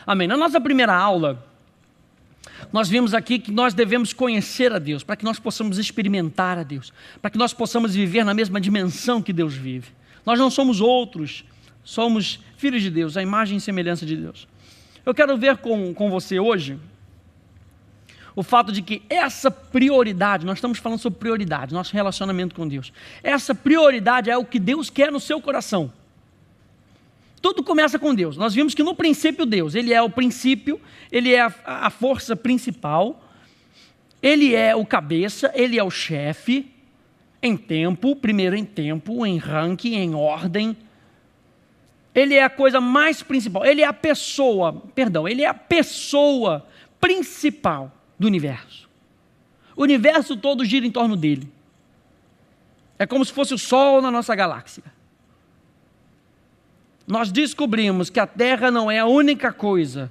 Amém. Na nossa primeira aula, nós vimos aqui que nós devemos conhecer a Deus, para que nós possamos experimentar a Deus, para que nós possamos viver na mesma dimensão que Deus vive. Nós não somos outros, somos filhos de Deus, a imagem e semelhança de Deus. Eu quero ver com você hoje o fato de que essa prioridade, nós estamos falando sobre prioridade, nosso relacionamento com Deus. Essa prioridade é o que Deus quer no seu coração. Tudo começa com Deus. Nós vimos que no princípio Deus, Ele é o princípio, Ele é a força principal, Ele é o cabeça, Ele é o chefe, em tempo, primeiro em tempo, em ranking, em ordem. Ele é a coisa mais principal, Ele é a pessoa principal do universo. O universo todo gira em torno dele. É como se fosse o Sol na nossa galáxia. Nós descobrimos que a Terra não é a única coisa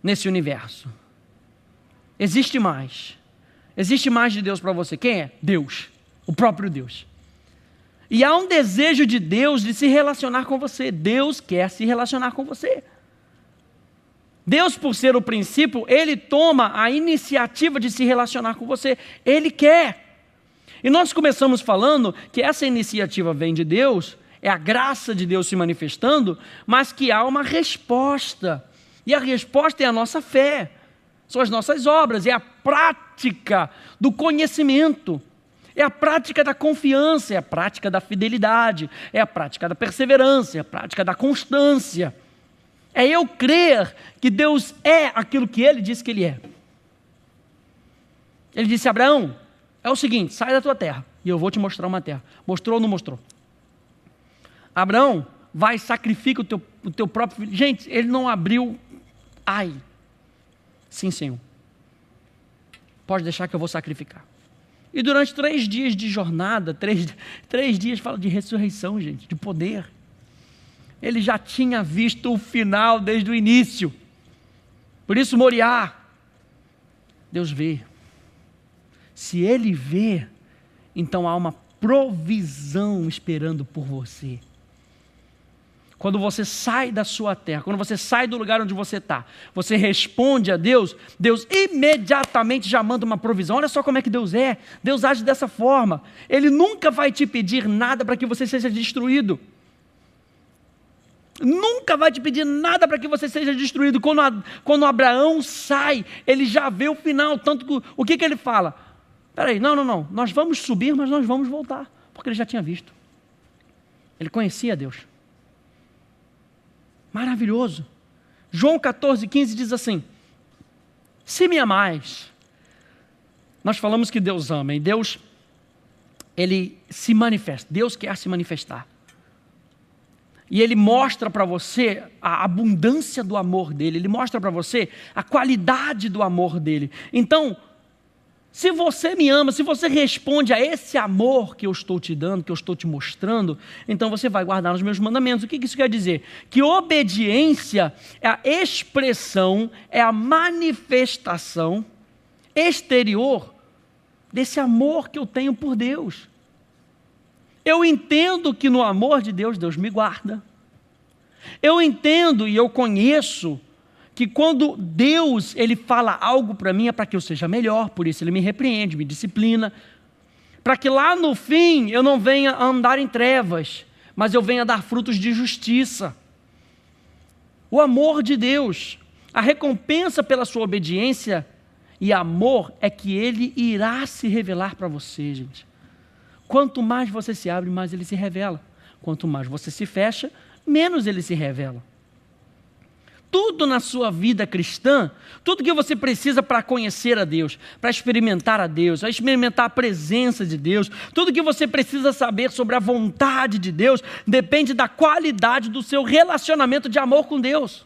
nesse universo. Existe mais. Existe mais de Deus para você. Quem é? Deus. O próprio Deus. E há um desejo de Deus de se relacionar com você. Deus quer se relacionar com você. Deus, por ser o princípio, Ele toma a iniciativa de se relacionar com você. Ele quer. E nós começamos falando que essa iniciativa vem de Deus, é a graça de Deus se manifestando, mas que há uma resposta. E a resposta é a nossa fé, são as nossas obras, é a prática do conhecimento, é a prática da confiança, é a prática da fidelidade, é a prática da perseverança, é a prática da constância. É eu crer que Deus é aquilo que Ele disse que Ele é. Ele disse a Abraão, é o seguinte, sai da tua terra e eu vou te mostrar uma terra. Mostrou ou não mostrou? Abraão, vai e sacrifica o teu próprio filho. Gente, ele não abriu, sim Senhor, pode deixar que eu vou sacrificar. E durante 3 dias de jornada, 3 dias fala de ressurreição, gente, de poder. Ele já tinha visto o final desde o início. Por isso Moriá, Deus vê. Se Ele vê, então há uma provisão esperando por você. Quando você sai da sua terra, quando você sai do lugar onde você está, você responde a Deus, Deus imediatamente já manda uma provisão. Olha só como é que Deus é. Deus age dessa forma. Ele nunca vai te pedir nada para que você seja destruído. Nunca vai te pedir nada para que você seja destruído. Quando Abraão sai, ele já vê o final. Tanto que o que ele fala? Peraí, não, nós vamos subir, mas nós vamos voltar. Porque ele já tinha visto. Ele conhecia Deus. Maravilhoso. João 14,15 diz assim: se me amais, nós falamos que Deus ama, e Deus, Ele se manifesta, Deus quer se manifestar. E Ele mostra para você a abundância do amor dEle, Ele mostra para você a qualidade do amor dEle. Então, se você me ama, se você responde a esse amor que eu estou te dando, que eu estou te mostrando, então você vai guardar os meus mandamentos. O que isso quer dizer? Que obediência é a expressão, é a manifestação exterior desse amor que eu tenho por Deus. Eu entendo que no amor de Deus, Deus me guarda. Eu entendo e eu conheço que quando Deus, Ele fala algo para mim, é para que eu seja melhor, por isso Ele me repreende, me disciplina, para que lá no fim eu não venha a andar em trevas, mas eu venha a dar frutos de justiça. O amor de Deus, a recompensa pela sua obediência e amor é que Ele irá se revelar para você, gente. Quanto mais você se abre, mais Ele se revela. Quanto mais você se fecha, menos Ele se revela. Tudo na sua vida cristã, tudo que você precisa para conhecer a Deus, para experimentar a Deus, para experimentar a presença de Deus, tudo que você precisa saber sobre a vontade de Deus, depende da qualidade do seu relacionamento de amor com Deus.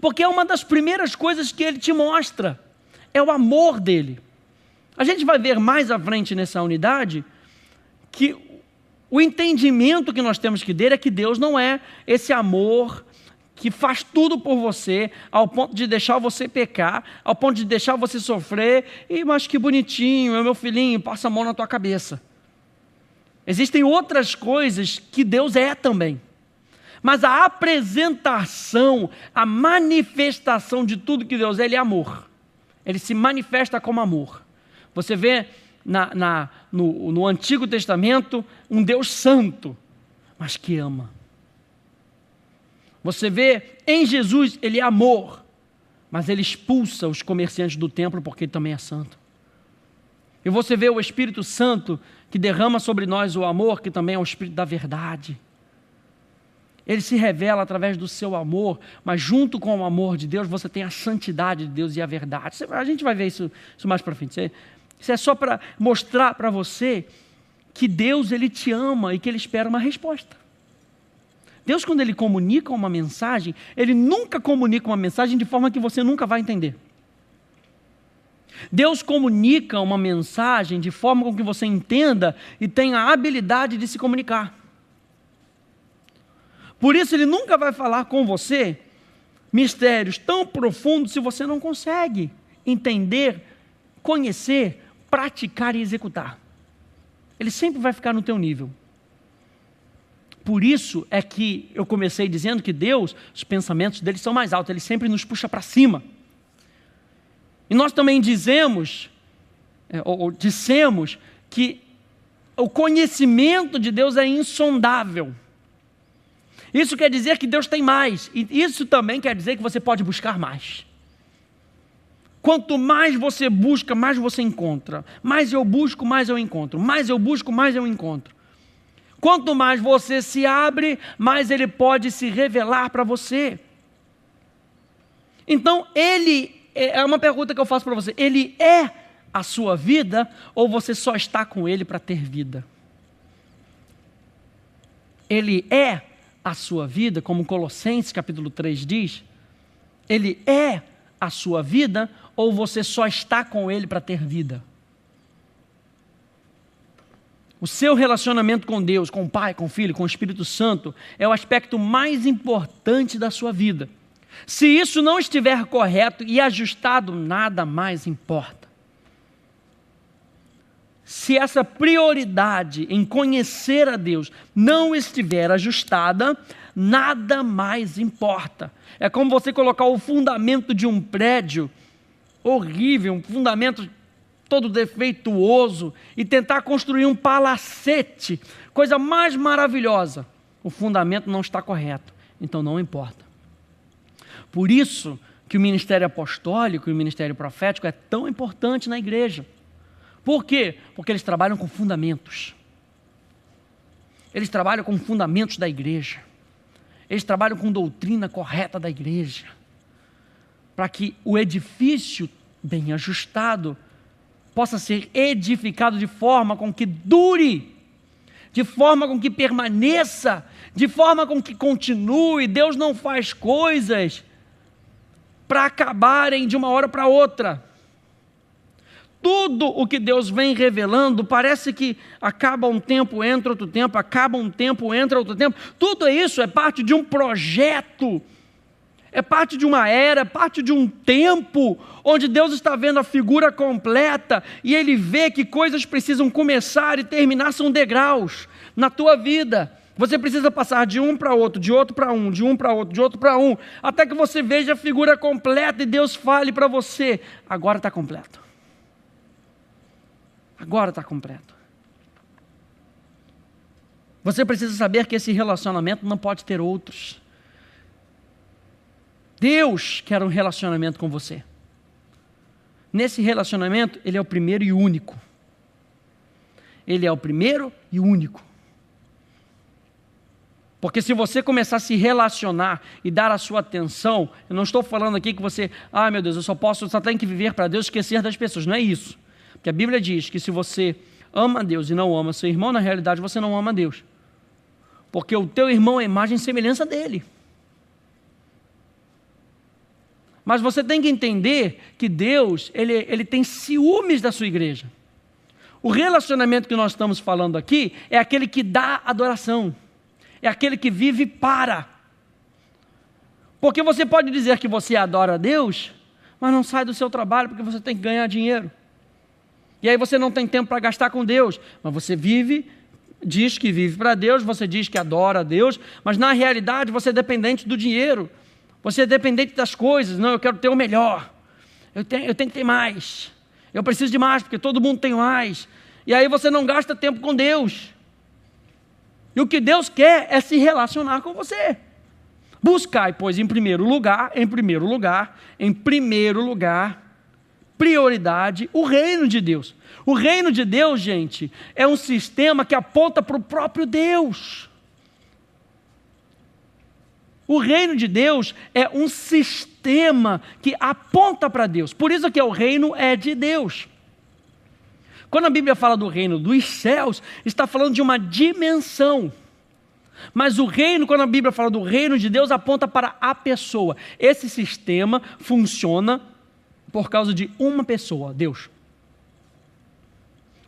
Porque é uma das primeiras coisas que Ele te mostra, é o amor dEle. A gente vai ver mais à frente nessa unidade, que o entendimento que nós temos que ter é que Deus não é esse amor que faz tudo por você, ao ponto de deixar você pecar, ao ponto de deixar você sofrer, mas que bonitinho, é meu filhinho, passa a mão na tua cabeça. Existem outras coisas que Deus é também, Mas a apresentação, a manifestação de tudo que Deus é, Ele é amor. Ele se manifesta como amor. Você vê no Antigo Testamento um Deus santo, mas que ama. Você vê em Jesus, Ele é amor, mas Ele expulsa os comerciantes do templo porque Ele também é santo. E você vê o Espírito Santo que derrama sobre nós o amor, que também é o Espírito da verdade. Ele se revela através do seu amor, mas junto com o amor de Deus, você tem a santidade de Deus e a verdade. A gente vai ver isso mais para frente. Isso é só para mostrar para você que Deus, Ele te ama e que Ele espera uma resposta. Deus, quando Ele comunica uma mensagem, Ele nunca comunica uma mensagem de forma que você nunca vai entender. Deus comunica uma mensagem de forma com que você entenda e tenha a habilidade de se comunicar. Por isso Ele nunca vai falar com você mistérios tão profundos se você não consegue entender, conhecer, praticar e executar. Ele sempre vai ficar no teu nível. Por isso é que eu comecei dizendo que Deus, os pensamentos dele são mais altos, Ele sempre nos puxa para cima. E nós também dissemos que o conhecimento de Deus é insondável. Isso quer dizer que Deus tem mais, e isso também quer dizer que você pode buscar mais. Quanto mais você busca, mais você encontra. Mais eu busco, mais eu encontro. Mais eu busco, mais eu encontro. Quanto mais você se abre, mais Ele pode se revelar para você. Então, é uma pergunta que eu faço para você. Ele é a sua vida ou você só está com Ele para ter vida? Ele é a sua vida, como Colossenses capítulo 3 diz? Ele é a sua vida ou você só está com Ele para ter vida? O seu relacionamento com Deus, com o Pai, com o Filho, com o Espírito Santo, é o aspecto mais importante da sua vida. Se isso não estiver correto e ajustado, nada mais importa. Se essa prioridade em conhecer a Deus não estiver ajustada, nada mais importa. É como você colocar o fundamento de um prédio horrível, um fundamento todo defeituoso, e tentar construir um palacete, coisa mais maravilhosa. O fundamento não está correto, então não importa. Por isso que o ministério apostólico e o ministério profético é tão importante na igreja. Por quê? Porque eles trabalham com fundamentos. Eles trabalham com fundamentos da igreja. Eles trabalham com doutrina correta da igreja. Para que o edifício bem ajustado possa ser edificado de forma com que dure, de forma com que permaneça, de forma com que continue. Deus não faz coisas para acabarem de uma hora para outra. Tudo o que Deus vem revelando parece que acaba um tempo, entra outro tempo, acaba um tempo, entra outro tempo. Tudo isso é parte de um projeto, é parte de uma era, é parte de um tempo onde Deus está vendo a figura completa e Ele vê que coisas precisam começar e terminar, são degraus na tua vida. Você precisa passar de um para outro, de outro para um, de um para outro, de outro para um, até que você veja a figura completa e Deus fale para você: agora está completo. Agora está completo. Você precisa saber que esse relacionamento não pode ter outros. Deus quer um relacionamento com você. Nesse relacionamento, Ele é o primeiro e único. Ele é o primeiro e único. Porque se você começar a se relacionar e dar a sua atenção, eu não estou falando aqui que você, meu Deus, eu só tenho que viver para Deus, esquecer das pessoas. Não é isso. Porque a Bíblia diz que se você ama Deus e não ama seu irmão, na realidade você não ama Deus. Porque o teu irmão é imagem e semelhança dele. Mas você tem que entender que Deus, ele tem ciúmes da sua igreja. O relacionamento que nós estamos falando aqui é aquele que dá adoração. É aquele que vive para. Porque você pode dizer que você adora a Deus, mas não sai do seu trabalho porque você tem que ganhar dinheiro. E aí você não tem tempo para gastar com Deus, mas você vive diz que vive para Deus, você diz que adora a Deus, mas na realidade você é dependente do dinheiro, você é dependente das coisas. Não, eu quero ter o melhor, eu tenho que ter mais, eu preciso de mais, porque todo mundo tem mais. E aí você não gasta tempo com Deus. E o que Deus quer é se relacionar com você. Buscai, pois, em primeiro lugar, prioridade, o reino de Deus. O reino de Deus, gente, é um sistema que aponta para o próprio Deus. O reino de Deus é um sistema que aponta para Deus. Por isso que o reino é de Deus. Quando a Bíblia fala do reino dos céus, está falando de uma dimensão. Mas o reino, quando a Bíblia fala do reino de Deus, aponta para a pessoa. Esse sistema funciona por causa de uma pessoa, Deus.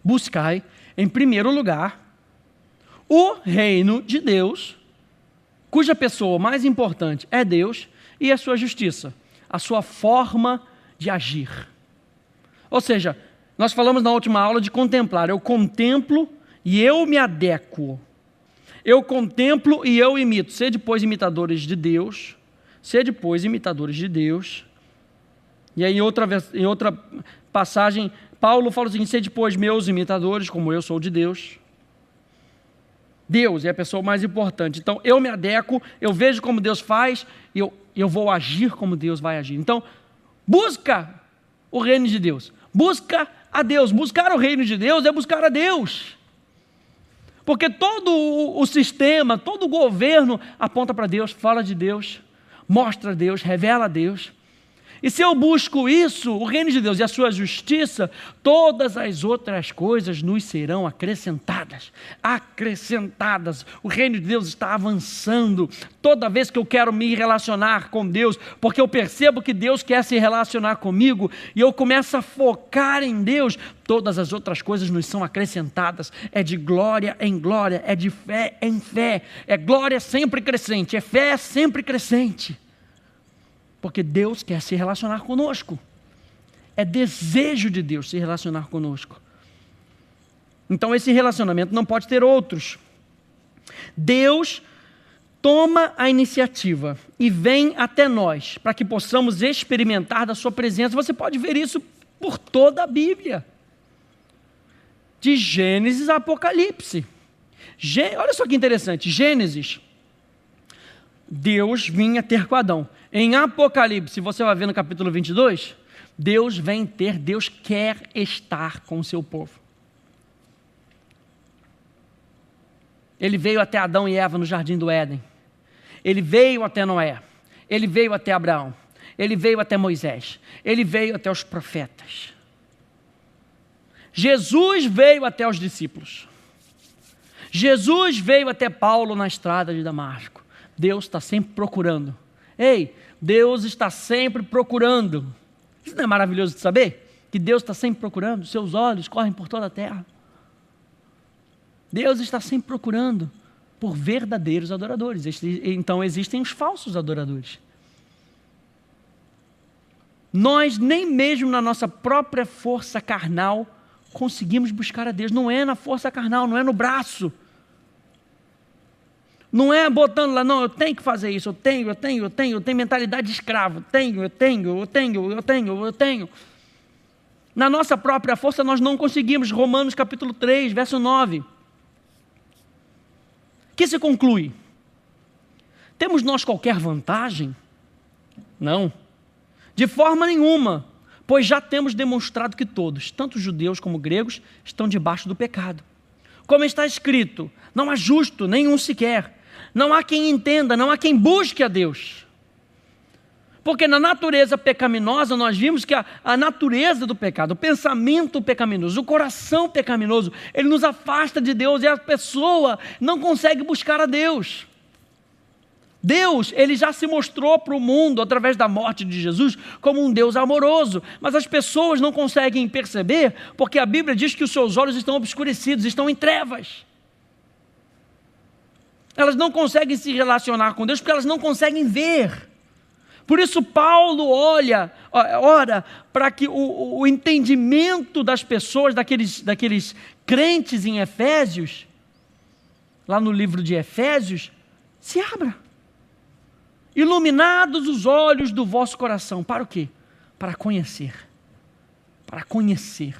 Buscai, em primeiro lugar, o reino de Deus, cuja pessoa mais importante é Deus, e a sua justiça, a sua forma de agir. Ou seja, nós falamos na última aula de contemplar. Eu contemplo e eu me adequo. Eu contemplo e eu imito. Sede, pois, imitadores de Deus. Sede, pois, imitadores de Deus. E aí, em outra passagem, Paulo fala o seguinte: sede, pois, meus imitadores, como eu sou de Deus. Deus é a pessoa mais importante. Então, eu me adequo, eu vejo como Deus faz, e eu vou agir como Deus vai agir. Então, busca o reino de Deus. Busca a Deus. Buscar o reino de Deus é buscar a Deus. Porque todo o sistema, todo o governo aponta para Deus, fala de Deus, mostra a Deus, revela a Deus. E se eu busco isso, o reino de Deus e a sua justiça, todas as outras coisas nos serão acrescentadas. Acrescentadas. O reino de Deus está avançando. Toda vez que eu quero me relacionar com Deus, porque eu percebo que Deus quer se relacionar comigo, e eu começo a focar em Deus, todas as outras coisas nos são acrescentadas. É de glória em glória, é de fé em fé. É glória sempre crescente, é fé sempre crescente. Porque Deus quer se relacionar conosco. É desejo de Deus se relacionar conosco. Então esse relacionamento não pode ter outros. Deus toma a iniciativa e vem até nós para que possamos experimentar da sua presença. Você pode ver isso por toda a Bíblia. De Gênesis a Apocalipse. Olha só que interessante. Gênesis, Deus vinha ter com Adão. Em Apocalipse, você vai ver no capítulo 22, Deus quer estar com o seu povo. Ele veio até Adão e Eva no jardim do Éden. Ele veio até Noé. Ele veio até Abraão. Ele veio até Moisés. Ele veio até os profetas. Jesus veio até os discípulos. Jesus veio até Paulo na estrada de Damasco. Deus está sempre procurando. Ei, Deus está sempre procurando. Isso não é maravilhoso de saber? Que Deus está sempre procurando, seus olhos correm por toda a terra. Deus está sempre procurando por verdadeiros adoradores. Então existem os falsos adoradores. Nós nem mesmo na nossa própria força carnal conseguimos buscar a Deus. Não é na força carnal, não é no braço. Não é botando lá, não, eu tenho que fazer isso, eu tenho mentalidade de escravo, eu tenho. Na nossa própria força nós não conseguimos. Romanos capítulo 3, verso 9. Que se conclui? Temos nós qualquer vantagem? Não, de forma nenhuma, pois já temos demonstrado que todos, tanto judeus como gregos, estão debaixo do pecado. Como está escrito, não há justo nenhum sequer. Não há quem entenda, não há quem busque a Deus. Porque na natureza pecaminosa nós vimos que a natureza do pecado, o pensamento pecaminoso, o coração pecaminoso, ele nos afasta de Deus e a pessoa não consegue buscar a Deus. Deus, ele já se mostrou para o mundo através da morte de Jesus como um Deus amoroso, mas as pessoas não conseguem perceber porque a Bíblia diz que os seus olhos estão obscurecidos, estão em trevas. Elas não conseguem se relacionar com Deus porque elas não conseguem ver. Por isso Paulo ora para que o entendimento das pessoas, daqueles crentes em Efésios, lá no livro de Efésios, se abra. Iluminados os olhos do vosso coração. Para o quê? Para conhecer. Para conhecer.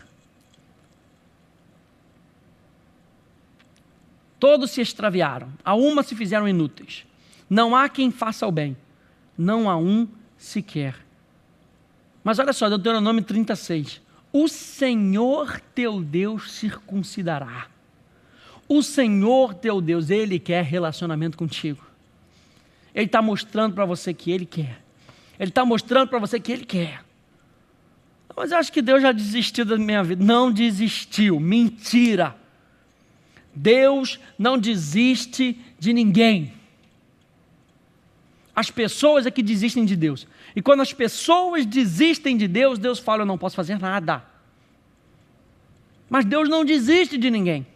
Todos se extraviaram, a uma se fizeram inúteis. Não há quem faça o bem, não há um sequer. Mas olha só, Deuteronômio 36. O Senhor teu Deus circuncidará. O Senhor teu Deus, Ele quer relacionamento contigo. Ele está mostrando para você que Ele quer. Ele está mostrando para você que Ele quer. Mas eu acho que Deus já desistiu da minha vida. Não desistiu, mentira. Deus não desiste de ninguém. As pessoas é que desistem de Deus. E quando as pessoas desistem de Deus, Deus fala, eu não posso fazer nada. Mas Deus não desiste de ninguém.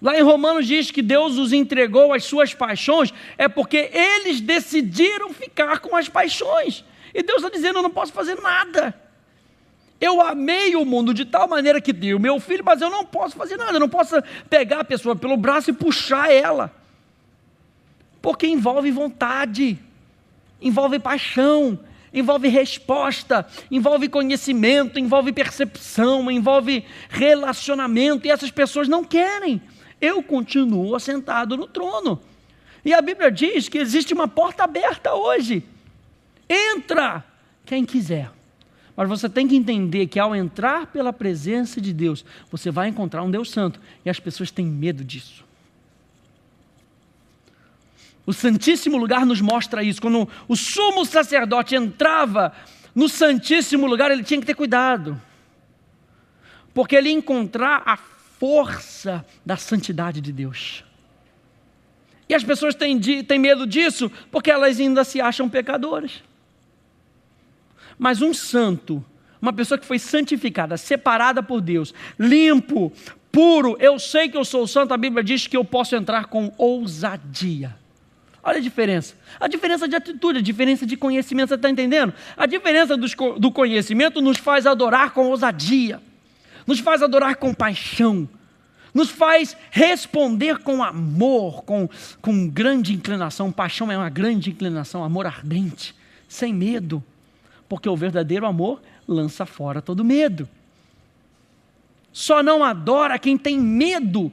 Lá em Romanos diz que Deus os entregou às suas paixões, é porque eles decidiram ficar com as paixões. E Deus está dizendo, eu não posso fazer nada. Eu amei o mundo de tal maneira que dei o meu filho, mas eu não posso fazer nada. Eu não posso pegar a pessoa pelo braço e puxar ela. Porque envolve vontade, envolve paixão, envolve resposta, envolve conhecimento, envolve percepção, envolve relacionamento. E essas pessoas não querem. Eu continuo assentado no trono. E a Bíblia diz que existe uma porta aberta hoje. Entra quem quiser. Mas você tem que entender que ao entrar pela presença de Deus, você vai encontrar um Deus santo. E as pessoas têm medo disso. O Santíssimo Lugar nos mostra isso. Quando o sumo sacerdote entrava no Santíssimo Lugar, ele tinha que ter cuidado. Porque ele ia encontrar a força da santidade de Deus. E as pessoas têm medo disso porque elas ainda se acham pecadoras. Mas um santo, uma pessoa que foi santificada, separada por Deus, limpo, puro, eu sei que eu sou santo, a Bíblia diz que eu posso entrar com ousadia. Olha a diferença de atitude, a diferença de conhecimento, você está entendendo? A diferença do conhecimento nos faz adorar com ousadia, nos faz adorar com paixão, nos faz responder com amor, com grande inclinação. Paixão é uma grande inclinação, amor ardente, sem medo, porque o verdadeiro amor lança fora todo medo. Só não adora quem tem medo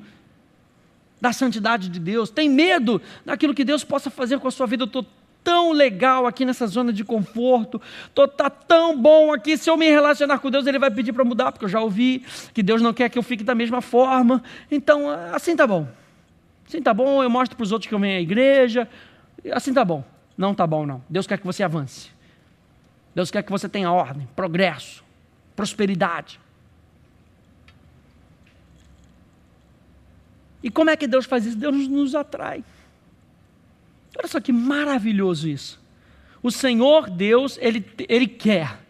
da santidade de Deus, tem medo daquilo que Deus possa fazer com a sua vida. Eu estou tão legal aqui nessa zona de conforto, está tão bom aqui, se eu me relacionar com Deus, Ele vai pedir para mudar, porque eu já ouvi que Deus não quer que eu fique da mesma forma. Então, assim está bom. Assim está bom, eu mostro para os outros que eu venho à igreja, assim está bom. Não está bom, não. Deus quer que você avance. Deus quer que você tenha ordem, progresso, prosperidade. E como é que Deus faz isso? Deus nos atrai. Olha só que maravilhoso isso. O Senhor Deus, Ele quer.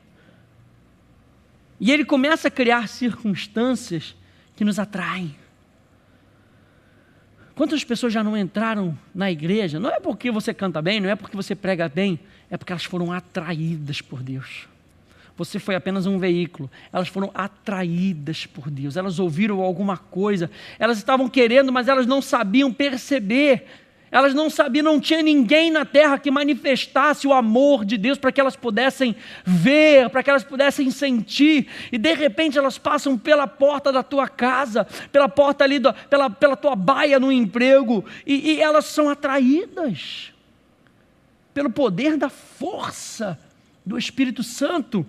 E Ele começa a criar circunstâncias que nos atraem. Quantas pessoas já não entraram na igreja? Não é porque você canta bem, não é porque você prega bem, é porque elas foram atraídas por Deus. Você foi apenas um veículo. Elas foram atraídas por Deus. Elas ouviram alguma coisa. Elas estavam querendo, mas elas não sabiam perceber. Elas não sabiam, não tinha ninguém na terra que manifestasse o amor de Deus para que elas pudessem ver, para que elas pudessem sentir. E de repente elas passam pela porta da tua casa, pela porta ali, pela tua baia no emprego, e elas são atraídas pelo poder da força do Espírito Santo.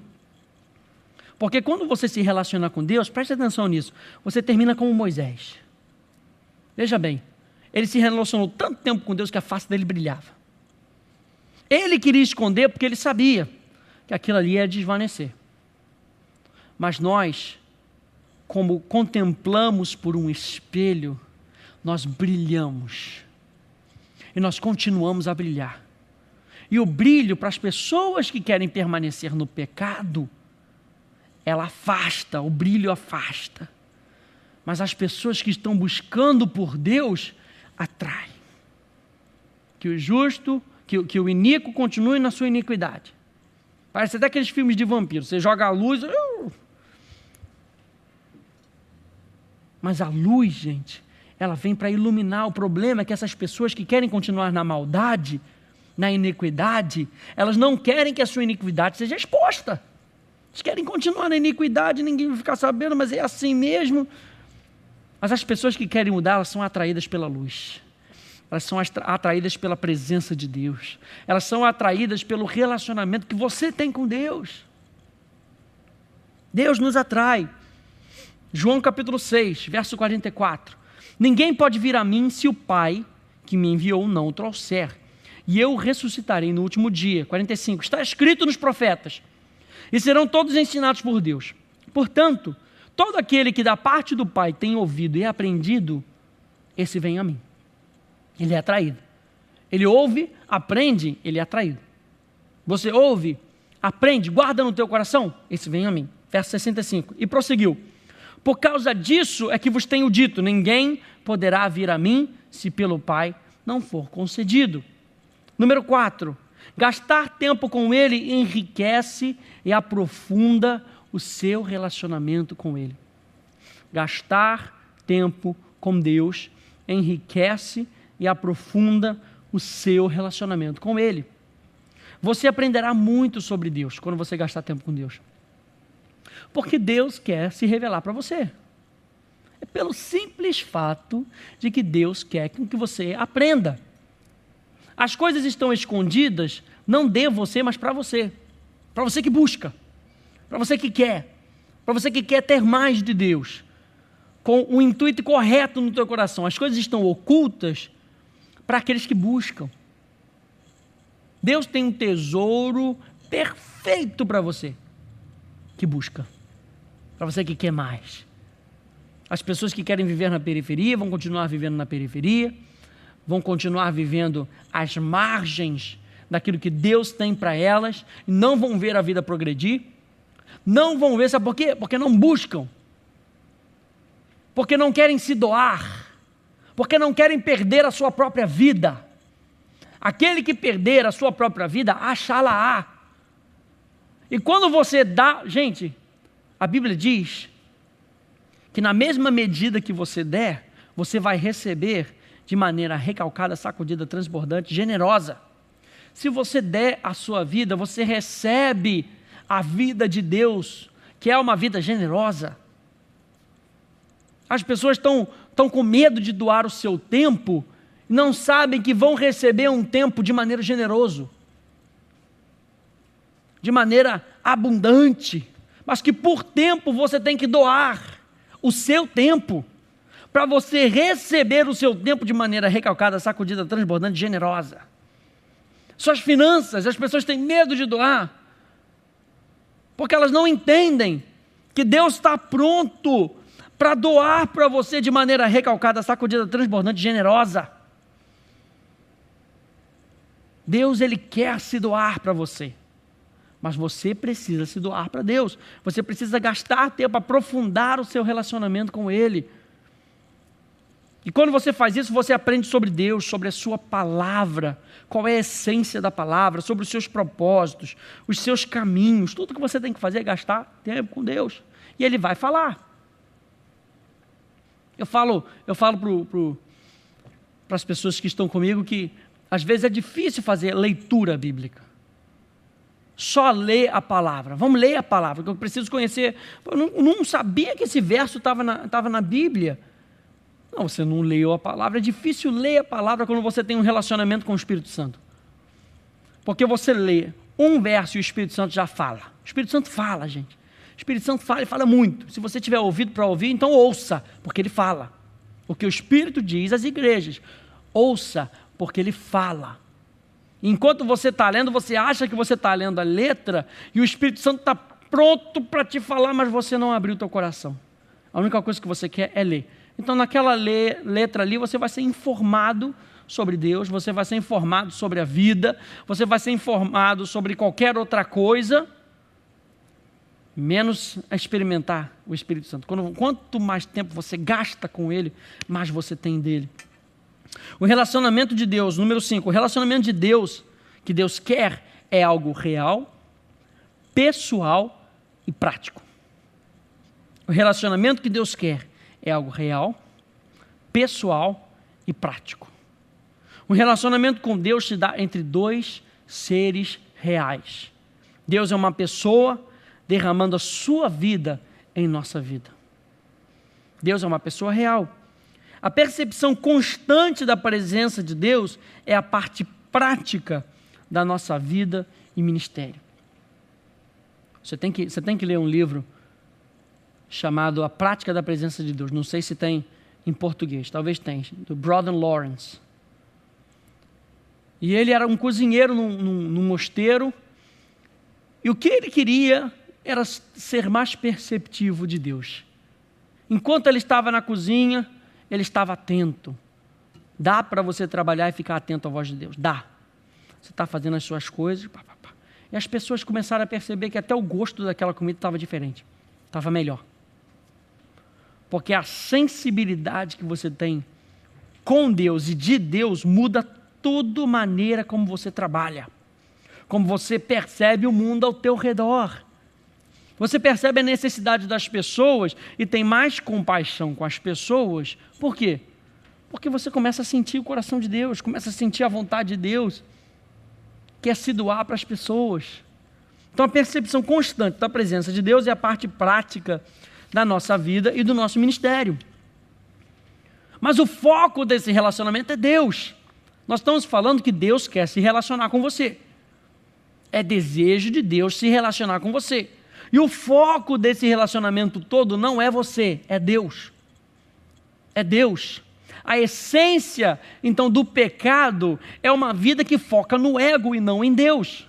Porque quando você se relaciona com Deus, preste atenção nisso, você termina como Moisés. Veja bem, ele se relacionou tanto tempo com Deus que a face dele brilhava. Ele queria esconder porque ele sabia que aquilo ali ia desvanecer. Mas nós, como contemplamos por um espelho, nós brilhamos. E nós continuamos a brilhar. E o brilho para as pessoas que querem permanecer no pecado, ela afasta, o brilho afasta. Mas as pessoas que estão buscando por Deus, atrai. Que o justo, que o iníquo continue na sua iniquidade. Parece até aqueles filmes de vampiro. Você joga a luz. Mas a luz, gente, ela vem para iluminar. O problema é que essas pessoas que querem continuar na maldade, na iniquidade, elas não querem que a sua iniquidade seja exposta. Eles querem continuar na iniquidade, ninguém vai ficar sabendo, mas é assim mesmo. Mas as pessoas que querem mudar, elas são atraídas pela luz. Elas são atraídas pela presença de Deus. Elas são atraídas pelo relacionamento que você tem com Deus. Deus nos atrai. João capítulo 6, verso 44. Ninguém pode vir a mim se o Pai que me enviou não o trouxer. E eu o ressuscitarei no último dia. 45. Está escrito nos profetas. E serão todos ensinados por Deus. Portanto, todo aquele que da parte do Pai tem ouvido e aprendido, esse vem a mim. Ele é atraído. Ele ouve, aprende, ele é atraído. Você ouve, aprende, guarda no teu coração, esse vem a mim. Verso 65. E prosseguiu. Por causa disso é que vos tenho dito, ninguém poderá vir a mim se pelo Pai não for concedido. Número 4. Gastar tempo com Ele enriquece e aprofunda o seu relacionamento com Ele. Gastar tempo com Deus enriquece e aprofunda o seu relacionamento com Ele. Você aprenderá muito sobre Deus quando você gastar tempo com Deus. Porque Deus quer se revelar para você. É pelo simples fato de que Deus quer que você aprenda. As coisas estão escondidas, não de você, mas para você. Para você que busca. Para você que quer. Para você que quer ter mais de Deus. Com o intuito correto no teu coração. As coisas estão ocultas para aqueles que buscam. Deus tem um tesouro perfeito para você que busca. Para você que quer mais. As pessoas que querem viver na periferia vão continuar vivendo na periferia, vão continuar vivendo às margens daquilo que Deus tem para elas, e não vão ver a vida progredir, não vão ver, sabe por quê? Porque não buscam, porque não querem se doar, porque não querem perder a sua própria vida. Aquele que perder a sua própria vida, achá-la-á. E quando você dá, gente, a Bíblia diz que na mesma medida que você der, você vai receber de maneira recalcada, sacudida, transbordante, generosa. Se você der a sua vida, você recebe a vida de Deus, que é uma vida generosa. As pessoas estão com medo de doar o seu tempo, não sabem que vão receber um tempo de maneira generosa, de maneira abundante, mas que por tempo você tem que doar o seu tempo, para você receber o seu tempo de maneira recalcada, sacudida, transbordante, generosa. Suas finanças, as pessoas têm medo de doar, porque elas não entendem que Deus está pronto para doar para você de maneira recalcada, sacudida, transbordante, generosa. Deus, Ele quer se doar para você, mas você precisa se doar para Deus. Você precisa gastar tempo, aprofundar o seu relacionamento com Ele. E quando você faz isso, você aprende sobre Deus, sobre a sua palavra, qual é a essência da palavra, sobre os seus propósitos, os seus caminhos. Tudo que você tem que fazer é gastar tempo com Deus. E Ele vai falar. Eu falo para as pessoas que estão comigo que às vezes é difícil fazer leitura bíblica. Só ler a palavra. Vamos ler a palavra, que eu preciso conhecer. Eu não sabia que esse verso estava na Bíblia. Não, você não leu a palavra. É difícil ler a palavra quando você tem um relacionamento com o Espírito Santo. Porque você lê um verso e o Espírito Santo já fala. O Espírito Santo fala, gente. O Espírito Santo fala e fala muito. Se você tiver ouvido para ouvir, então ouça, porque ele fala. O que o Espírito diz às igrejas. Ouça, porque ele fala. Enquanto você está lendo, você acha que você está lendo a letra e o Espírito Santo está pronto para te falar, mas você não abriu o teu coração. A única coisa que você quer é ler. Então naquela letra ali você vai ser informado sobre Deus, você vai ser informado sobre a vida, você vai ser informado sobre qualquer outra coisa, menos a experimentar o Espírito Santo. Quanto mais tempo você gasta com Ele, mais você tem dele. O relacionamento de Deus, número 5, o relacionamento de Deus, que Deus quer, é algo real, pessoal e prático. O relacionamento que Deus quer é algo real, pessoal e prático. O relacionamento com Deus se dá entre dois seres reais. Deus é uma pessoa derramando a sua vida em nossa vida. Deus é uma pessoa real. A percepção constante da presença de Deus é a parte prática da nossa vida e ministério. Você tem que ler um livro chamado A Prática da Presença de Deus. Não sei se tem em português, talvez tenha, do Brother Lawrence. E ele era um cozinheiro num mosteiro, e o que ele queria era ser mais perceptivo de Deus. Enquanto ele estava na cozinha, ele estava atento. Dá para você trabalhar e ficar atento à voz de Deus? Dá. Você está fazendo as suas coisas, e as pessoas começaram a perceber que até o gosto daquela comida estava diferente, estava melhor. Porque a sensibilidade que você tem com Deus e de Deus muda toda maneira como você trabalha, como você percebe o mundo ao teu redor. Você percebe a necessidade das pessoas e tem mais compaixão com as pessoas. Por quê? Porque você começa a sentir o coração de Deus, começa a sentir a vontade de Deus, quer se doar para as pessoas. Então a percepção constante da presença de Deus é a parte prática da nossa vida e do nosso ministério. Mas o foco desse relacionamento é Deus. Nós estamos falando que Deus quer se relacionar com você. É desejo de Deus se relacionar com você. E o foco desse relacionamento todo não é você, é Deus. É Deus. A essência, então, do pecado é uma vida que foca no ego e não em Deus.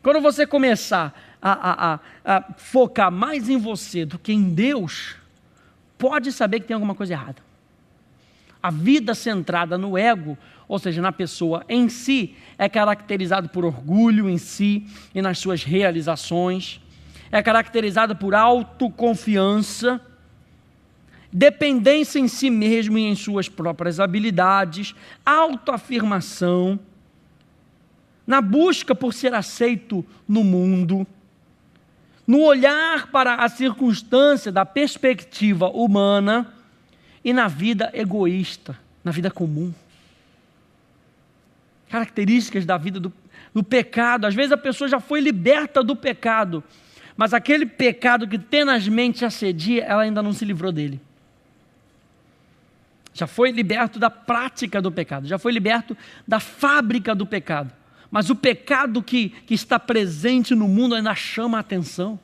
Quando você começar a focar mais em você do que em Deus, pode saber que tem alguma coisa errada. A vida centrada no ego, ou seja, na pessoa em si, é caracterizada por orgulho em si e nas suas realizações, é caracterizada por autoconfiança, dependência em si mesmo e em suas próprias habilidades, autoafirmação, na busca por ser aceito no mundo, no olhar para a circunstância da perspectiva humana e na vida egoísta, na vida comum. Características da vida do pecado. Às vezes a pessoa já foi liberta do pecado, mas aquele pecado que tenazmente assedia, ela ainda não se livrou dele. Já foi liberto da prática do pecado, já foi liberto da fábrica do pecado. Mas o pecado que está presente no mundo ainda chama a atenção.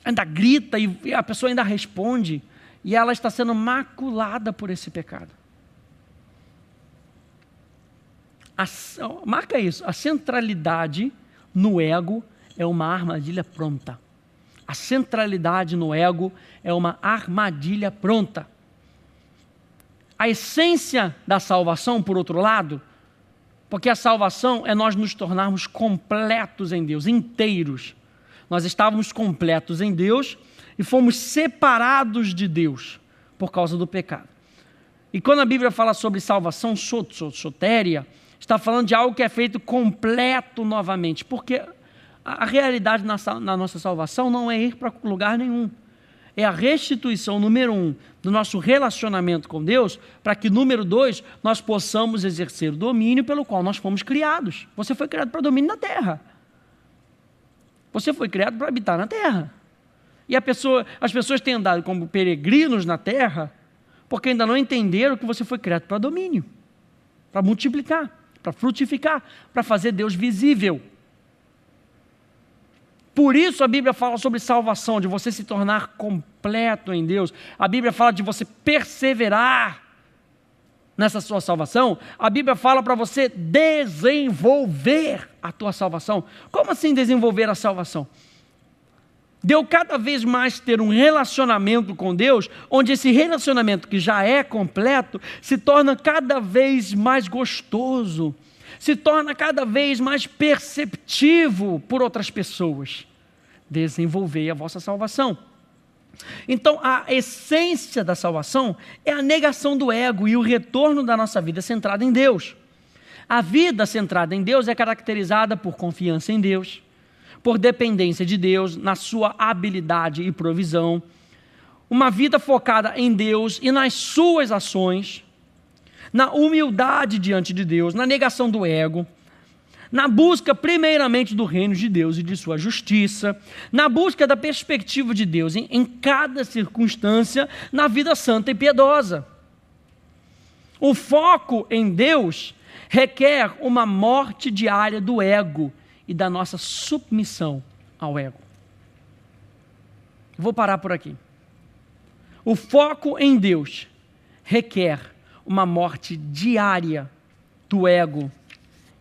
Ainda grita e a pessoa ainda responde. E ela está sendo maculada por esse pecado. Marca isso, a centralidade no ego é uma armadilha pronta. A centralidade no ego é uma armadilha pronta. A essência da salvação, por outro lado, porque a salvação é nós nos tornarmos completos em Deus, inteiros. Nós estávamos completos em Deus e fomos separados de Deus por causa do pecado. E quando a Bíblia fala sobre salvação sotéria, está falando de algo que é feito completo novamente, porque a realidade na nossa salvação não é ir para lugar nenhum. É a restituição, número 1, do nosso relacionamento com Deus, para que, número 2, nós possamos exercer o domínio pelo qual nós fomos criados. Você foi criado para domínio na terra. Você foi criado para habitar na terra. E as pessoas têm andado como peregrinos na terra, porque ainda não entenderam que você foi criado para domínio, para multiplicar, para frutificar, para fazer Deus visível. Por isso a Bíblia fala sobre salvação, de você se tornar completo em Deus. A Bíblia fala de você perseverar nessa sua salvação. A Bíblia fala para você desenvolver a tua salvação. Como assim desenvolver a salvação? De eu cada vez mais ter um relacionamento com Deus, onde esse relacionamento que já é completo, se torna cada vez mais gostoso, se torna cada vez mais perceptivo por outras pessoas. Desenvolver a vossa salvação. Então, a essência da salvação é a negação do ego e o retorno da nossa vida centrada em Deus. A vida centrada em Deus é caracterizada por confiança em Deus, por dependência de Deus, na sua habilidade e provisão. uma vida focada em Deus e nas suas ações, na humildade diante de Deus, na negação do ego, na busca primeiramente do reino de Deus e de sua justiça, na busca da perspectiva de Deus em cada circunstância, na vida santa e piedosa. O foco em Deus requer uma morte diária do ego e da nossa submissão ao ego. Vou parar por aqui. O foco em Deus requer uma morte diária do ego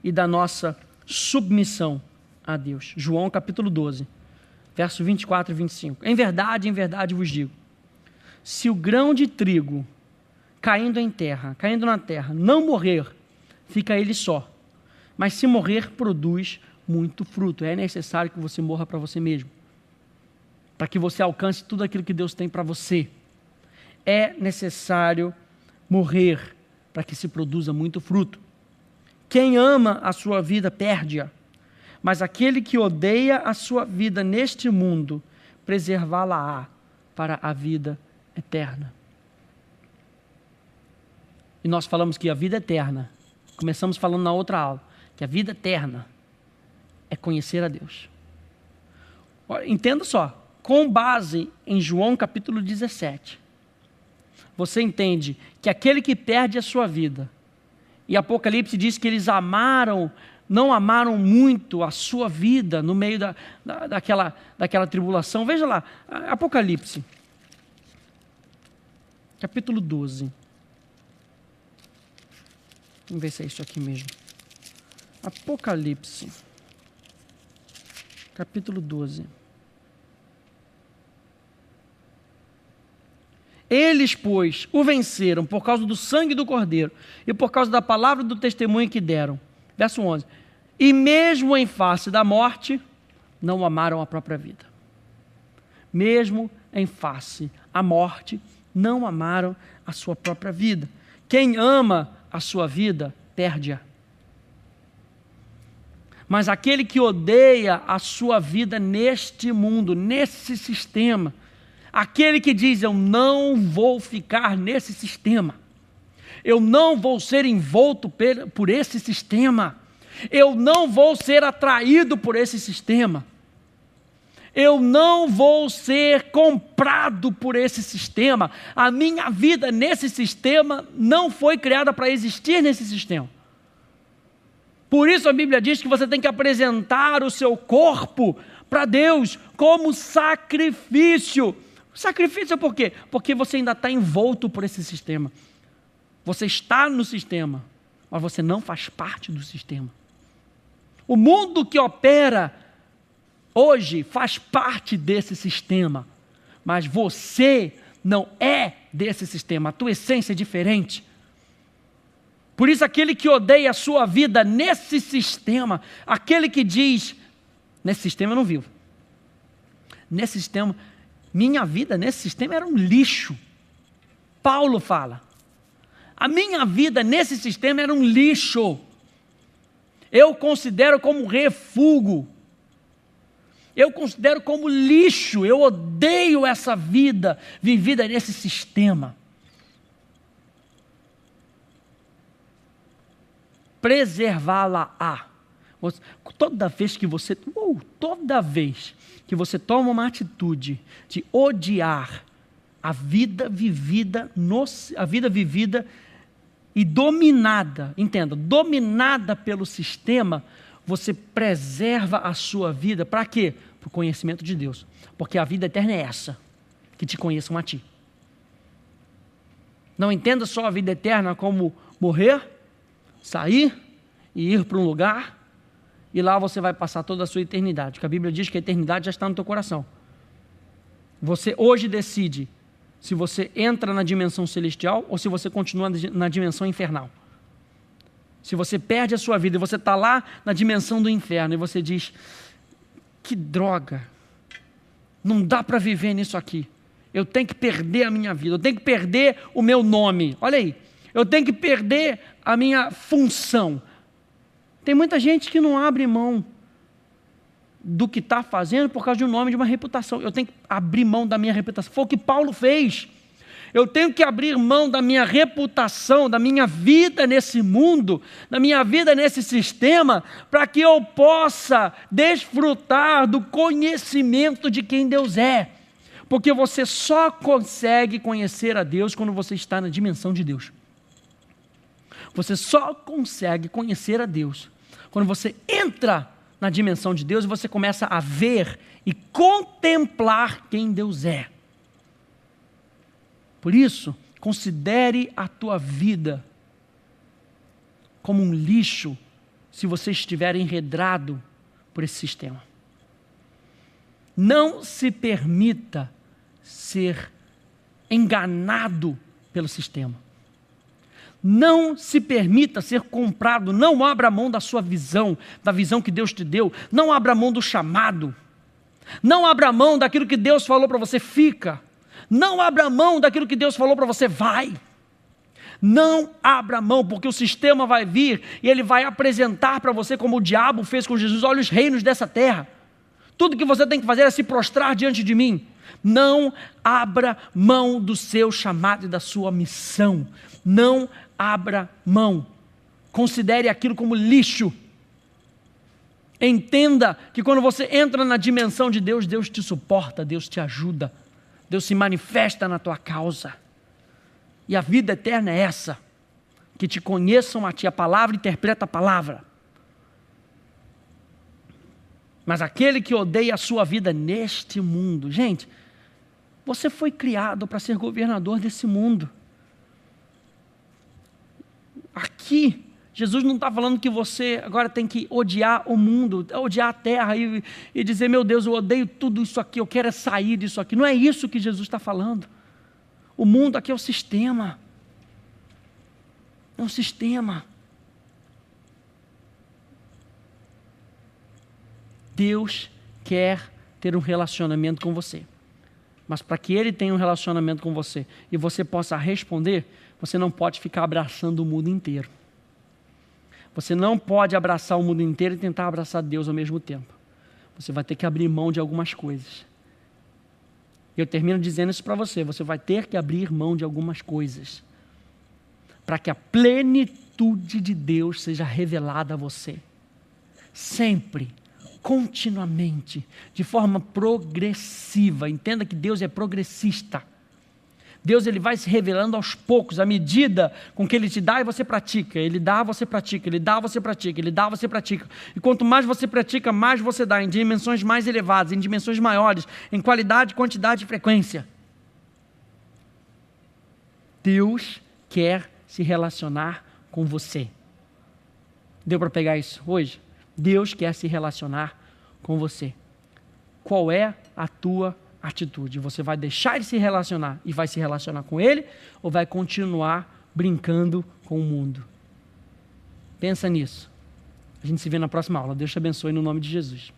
e da nossa submissão a Deus. João capítulo 12, verso 24 e 25. Em verdade vos digo, se o grão de trigo caindo na terra, não morrer, fica ele só. Mas se morrer, produz muito fruto. É necessário que você morra para você mesmo, para que você alcance tudo aquilo que Deus tem para você. É necessário morrer para que se produza muito fruto. Quem ama a sua vida, perde-a. Mas aquele que odeia a sua vida neste mundo, preservá-la-á para a vida eterna. E nós falamos que a vida eterna, começamos falando na outra aula, que a vida eterna é conhecer a Deus. Entenda só, com base em João capítulo 17, você entende que aquele que perde a sua vida, e Apocalipse diz que eles não amaram muito a sua vida no meio daquela tribulação. Veja lá, Apocalipse, capítulo 12. Vamos ver se é isso aqui mesmo. Apocalipse, capítulo 12. Eles, pois, o venceram por causa do sangue do Cordeiro e por causa da palavra do testemunho que deram. Verso 11. E mesmo em face da morte, não amaram a própria vida. Mesmo em face à morte, não amaram a sua própria vida. Quem ama a sua vida, perde-a. Mas aquele que odeia a sua vida neste mundo, nesse sistema, aquele que diz, eu não vou ficar nesse sistema, eu não vou ser envolto por esse sistema, eu não vou ser atraído por esse sistema, eu não vou ser comprado por esse sistema, a minha vida nesse sistema não foi criada para existir nesse sistema. Por isso a Bíblia diz que você tem que apresentar o seu corpo para Deus como sacrifício. Sacrifício por quê? Porque você ainda está envolto por esse sistema. Você está no sistema, mas você não faz parte do sistema. O mundo que opera hoje faz parte desse sistema, mas você não é desse sistema, a tua essência é diferente. Por isso aquele que odeia a sua vida nesse sistema, aquele que diz, nesse sistema eu não vivo. Nesse sistema, minha vida nesse sistema era um lixo. Paulo fala, a minha vida nesse sistema era um lixo. Eu considero como refúgio. Eu considero como lixo. Eu odeio essa vida vivida nesse sistema. Preservá-la-á. Toda vez que você toma uma atitude de odiar a vida vivida e dominada, entenda, dominada pelo sistema, você preserva a sua vida, para quê? Para o conhecimento de Deus, porque a vida eterna é essa, que te conheçam a ti. Não entenda só a vida eterna como morrer, sair e ir para um lugar, e lá você vai passar toda a sua eternidade, porque a Bíblia diz que a eternidade já está no teu coração. Você hoje decide se você entra na dimensão celestial ou se você continua na dimensão infernal. Se você perde a sua vida e você está lá na dimensão do inferno e você diz, que droga, não dá para viver nisso aqui, eu tenho que perder a minha vida, eu tenho que perder o meu nome, olha aí, eu tenho que perder a minha função. Tem muita gente que não abre mão do que está fazendo por causa de um nome, de uma reputação. Eu tenho que abrir mão da minha reputação. Foi o que Paulo fez. Eu tenho que abrir mão da minha reputação, da minha vida nesse mundo, da minha vida nesse sistema, para que eu possa desfrutar do conhecimento de quem Deus é. Porque você só consegue conhecer a Deus quando você está na dimensão de Deus. Você só consegue conhecer a Deus quando você entra na dimensão de Deus e você começa a ver e contemplar quem Deus é. Por isso, considere a tua vida como um lixo se você estiver enredrado por esse sistema. Não se permita ser enganado pelo sistema. Não se permita ser comprado. Não abra mão da sua visão, da visão que Deus te deu. Não abra mão do chamado. Não abra mão daquilo que Deus falou para você, fica. Não abra mão daquilo que Deus falou para você, vai. Não abra mão, porque o sistema vai vir e ele vai apresentar para você, como o diabo fez com Jesus: olha os reinos dessa terra. Tudo que você tem que fazer é se prostrar diante de mim. Não abra mão do seu chamado e da sua missão. Não abra mão. Considere aquilo como lixo. Entenda que quando você entra na dimensão de Deus, Deus te suporta, Deus te ajuda. Deus se manifesta na tua causa. E a vida eterna é essa: que te conheçam a ti. A palavra interpreta a palavra. Mas aquele que odeia a sua vida neste mundo, gente, você foi criado para ser governador desse mundo. Aqui, Jesus não está falando que você agora tem que odiar o mundo, odiar a terra e dizer: meu Deus, eu odeio tudo isso aqui, eu quero sair disso aqui. Não é isso que Jesus está falando. O mundo aqui é o sistema. É um sistema. Deus quer ter um relacionamento com você. Mas para que Ele tenha um relacionamento com você e você possa responder, você não pode ficar abraçando o mundo inteiro. Você não pode abraçar o mundo inteiro e tentar abraçar Deus ao mesmo tempo. Você vai ter que abrir mão de algumas coisas. Eu termino dizendo isso para você: você vai ter que abrir mão de algumas coisas para que a plenitude de Deus seja revelada a você. Sempre, continuamente, de forma progressiva. Entenda que Deus é progressista. Deus, ele vai se revelando aos poucos, à medida com que Ele te dá e você pratica. Ele dá, você pratica. Ele dá, você pratica. Ele dá, você pratica. E quanto mais você pratica, mais você dá, em dimensões mais elevadas, em dimensões maiores, em qualidade, quantidade e frequência. Deus quer se relacionar com você. Deu para pegar isso hoje? Deus quer se relacionar com você. Qual é a tua atitude? Você vai deixar de se relacionar e vai se relacionar com Ele, ou vai continuar brincando com o mundo? Pensa nisso. A gente se vê na próxima aula. Deus te abençoe no nome de Jesus.